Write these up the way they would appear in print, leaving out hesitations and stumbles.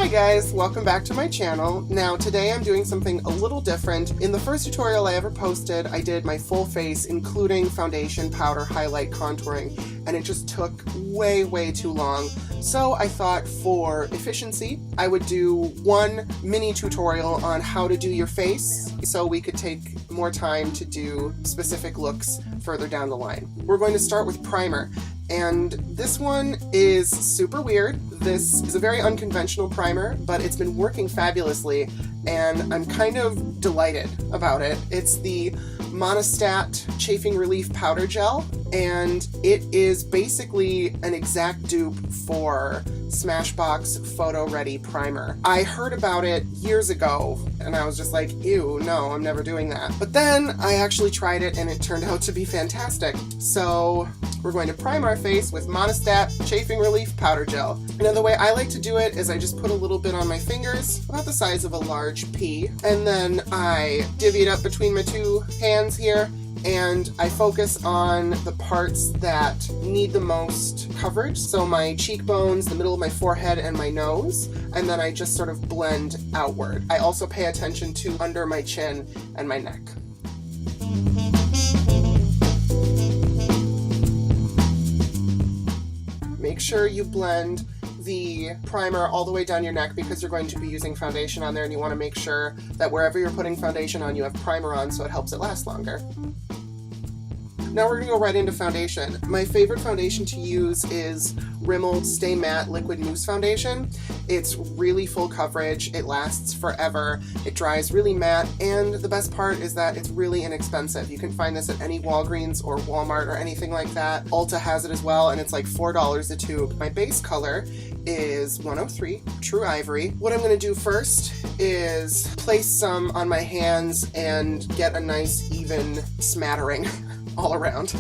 Hi guys, welcome back to my channel. Now today I'm doing something a little different. In the first tutorial I ever posted, I did my full face including foundation, powder, highlight, contouring, and it just took way too long. So I thought for efficiency, I would do one mini tutorial on how to do your face so we could take more time to do specific looks further down the line. We're going to start with primer. And this one is super weird. This is a very unconventional primer, but it's been working fabulously, and I'm kind of delighted about it. It's the Monistat Chafing Relief Powder Gel, and it is basically an exact dupe for Smashbox Photo Ready Primer. I heard about it years ago, and I was just like, ew, no, I'm never doing that. But then I actually tried it, and it turned out to be fantastic. So we're going to prime our face with Monistat Chafing Relief Powder Gel. Now the way I like to do it is I just put a little bit on my fingers, about the size of a large pea, and then I divvy it up between my two hands here, and I focus on the parts that need the most coverage, so my cheekbones, the middle of my forehead, and my nose, and then I just sort of blend outward. I also pay attention to under my chin and my neck. Make sure you blend the primer all the way down your neck because you're going to be using foundation on there, and you want to make sure that wherever you're putting foundation on, you have primer on so it helps it last longer. Now we're going to go right into foundation. My favorite foundation to use is Rimmel Stay Matte Liquid Mousse Foundation. It's really full coverage, it lasts forever, it dries really matte, and the best part is that it's really inexpensive. You can find this at any Walgreens or Walmart or anything like that. Ulta has it as well, and it's like $4 a tube. My base color is 103 True Ivory. What I'm going to do first is place some on my hands and get a nice even smattering all around.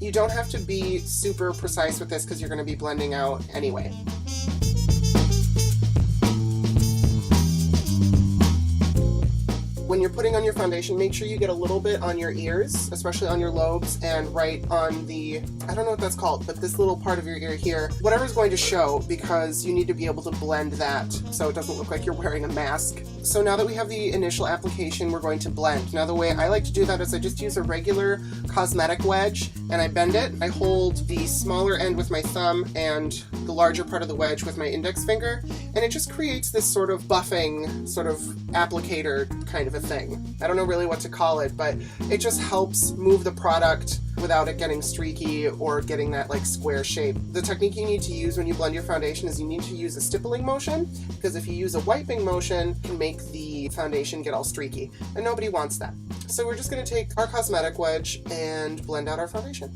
You don't have to be super precise with this because you're going to be blending out anyway. When you're putting on your foundation, make sure you get a little bit on your ears, especially on your lobes, and right on the, I don't know what that's called, but this little part of your ear here, whatever's going to show, because you need to be able to blend that so it doesn't look like you're wearing a mask. So now that we have the initial application, we're going to blend. Now the way I like to do that is I just use a regular cosmetic wedge and I bend it. I hold the smaller end with my thumb and the larger part of the wedge with my index finger, and it just creates this sort of buffing, sort of applicator kind of a thing. I don't know really what to call it, but it just helps move the product without it getting streaky or getting that like square shape. The technique you need to use when you blend your foundation is you need to use a stippling motion, because if you use a wiping motion, it can make the foundation get all streaky, and nobody wants that. So we're just going to take our cosmetic wedge and blend out our foundation.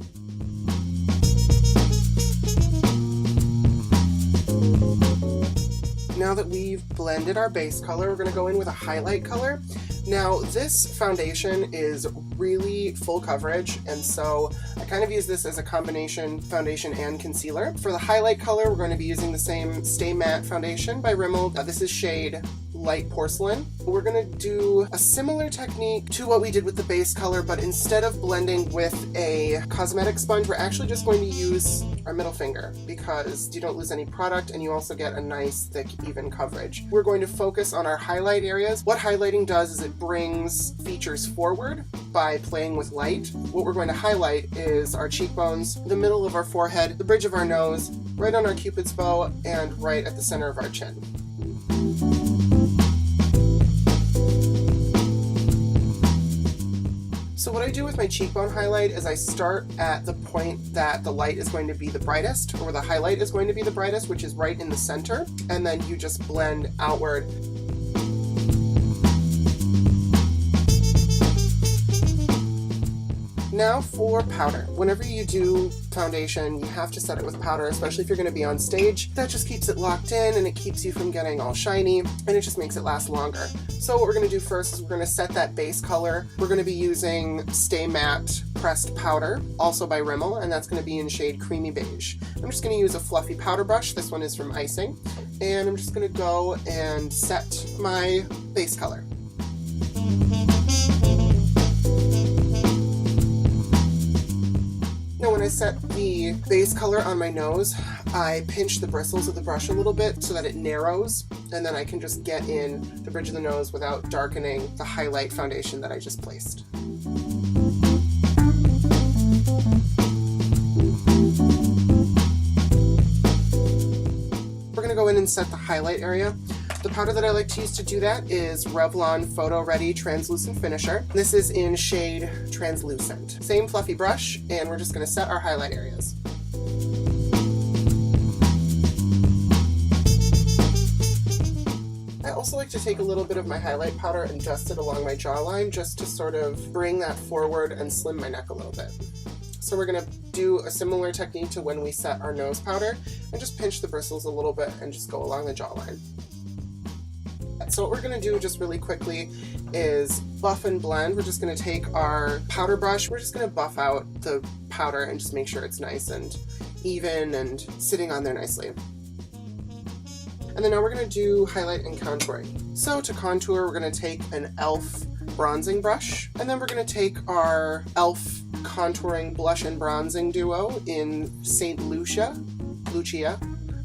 Now that we've blended our base color, we're going to go in with a highlight color. Now this foundation is really full coverage, and so I kind of use this as a combination foundation and concealer. For the highlight color, we're going to be using the same Stay Matte foundation by Rimmel. This is shade Light Porcelain. We're going to do a similar technique to what we did with the base color, but instead of blending with a cosmetic sponge, we're actually just going to use our middle finger because you don't lose any product and you also get a nice thick even coverage. We're going to focus on our highlight areas. What highlighting does is it brings features forward by playing with light. What we're going to highlight is our cheekbones, the middle of our forehead, the bridge of our nose, right on our cupid's bow, and right at the center of our chin. So what I do with my cheekbone highlight is I start at the point that the light is going to be the brightest, or the highlight is going to be the brightest, which is right in the center, and then you just blend outward. Now for powder. Whenever you do foundation, you have to set it with powder, especially if you're going to be on stage. That just keeps it locked in and it keeps you from getting all shiny, and it just makes it last longer. So what we're going to do first is we're going to set that base color. We're going to be using Stay Matte Pressed Powder, also by Rimmel, and that's going to be in shade Creamy Beige. I'm just going to use a fluffy powder brush. This one is from Icing, and I'm just going to go and set my base color. Now when I I set the base color on my nose, I pinch the bristles of the brush a little bit so that it narrows, and then I can just get in the bridge of the nose without darkening the highlight foundation that I just placed. We're going to go in and set the highlight area. The powder that I like to use to do that is Revlon Photo Ready Translucent Finisher. This is in shade Translucent. Same fluffy brush, and we're just going to set our highlight areas. I also like to take a little bit of my highlight powder and dust it along my jawline just to sort of bring that forward and slim my neck a little bit. So we're going to do a similar technique to when we set our nose powder and just pinch the bristles a little bit and just go along the jawline. So what we're going to do just really quickly is buff and blend. We're just going to take our powder brush, we're just going to buff out the powder and just make sure it's nice and even and sitting on there nicely. And then now we're going to do highlight and contouring. So to contour, we're going to take an E.L.F bronzing brush, and then we're going to take our E.L.F contouring blush and bronzing duo in St. Lucia.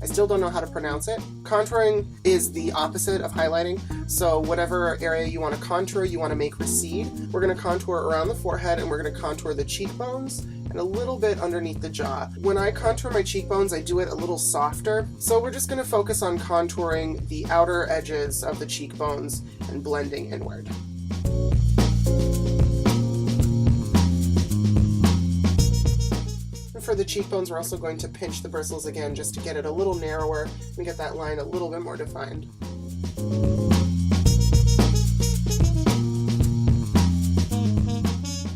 I still don't know how to pronounce it. Contouring is the opposite of highlighting, so whatever area you want to contour, you want to make recede. We're going to contour around the forehead, and we're going to contour the cheekbones and a little bit underneath the jaw. When I contour my cheekbones, I do it a little softer, so we're just going to focus on contouring the outer edges of the cheekbones and blending inward. For the cheekbones, we're also going to pinch the bristles again just to get it a little narrower and get that line a little bit more defined.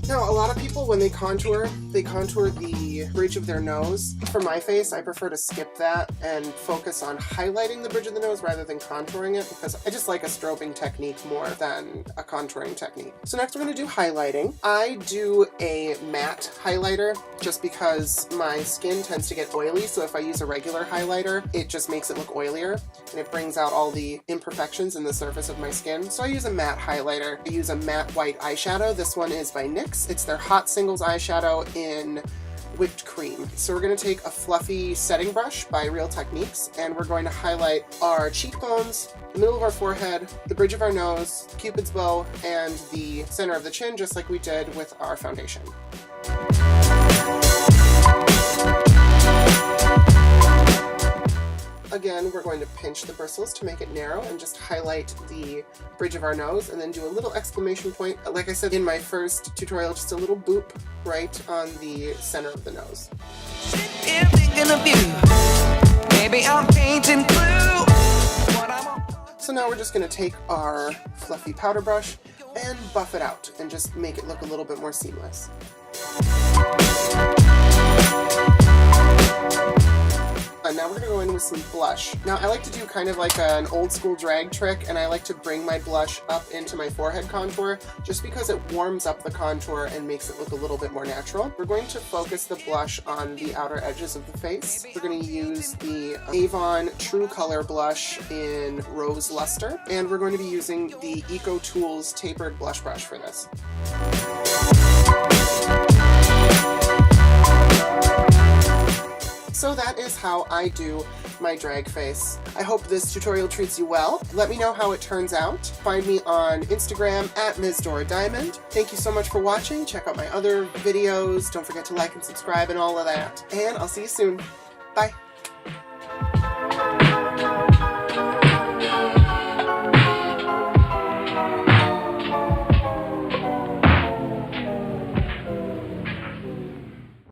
Now, a lot of people, when they contour the bridge of their nose. For my face, I prefer to skip that and focus on highlighting the bridge of the nose rather than contouring it, because I just like a strobing technique more than a contouring technique. So next we're going to do highlighting. I do a matte highlighter just because my skin tends to get oily, so if I use a regular highlighter, it just makes it look oilier and it brings out all the imperfections in the surface of my skin. So I use a matte highlighter. I use a matte white eyeshadow. This one is by NYX. It's their Hot Singles eyeshadow in whipped cream. So we're going to take a fluffy setting brush by Real Techniques, and we're going to highlight our cheekbones, the middle of our forehead, the bridge of our nose, Cupid's bow, and the center of the chin, just like we did with our foundation. Again, we're going to pinch the bristles to make it narrow and just highlight the bridge of our nose, and then do a little exclamation point, like I said in my first tutorial, just a little boop right on the center of the nose. So now we're just going to take our fluffy powder brush and buff it out and just make it look a little bit more seamless. And now we're going to go in with some blush. Now I like to do kind of like an old school drag trick, and I like to bring my blush up into my forehead contour just because it warms up the contour and makes it look a little bit more natural. We're going to focus the blush on the outer edges of the face. We're going to use the Avon True Color blush in Rose Lustre, and we're going to be using the Eco Tools tapered blush brush for this. So that is how I do my drag face. I hope this tutorial treats you well. Let me know how it turns out. Find me on Instagram at Ms. Dora Diamond. Thank you so much for watching. Check out my other videos. Don't forget to like and subscribe and all of that. And I'll see you soon. Bye.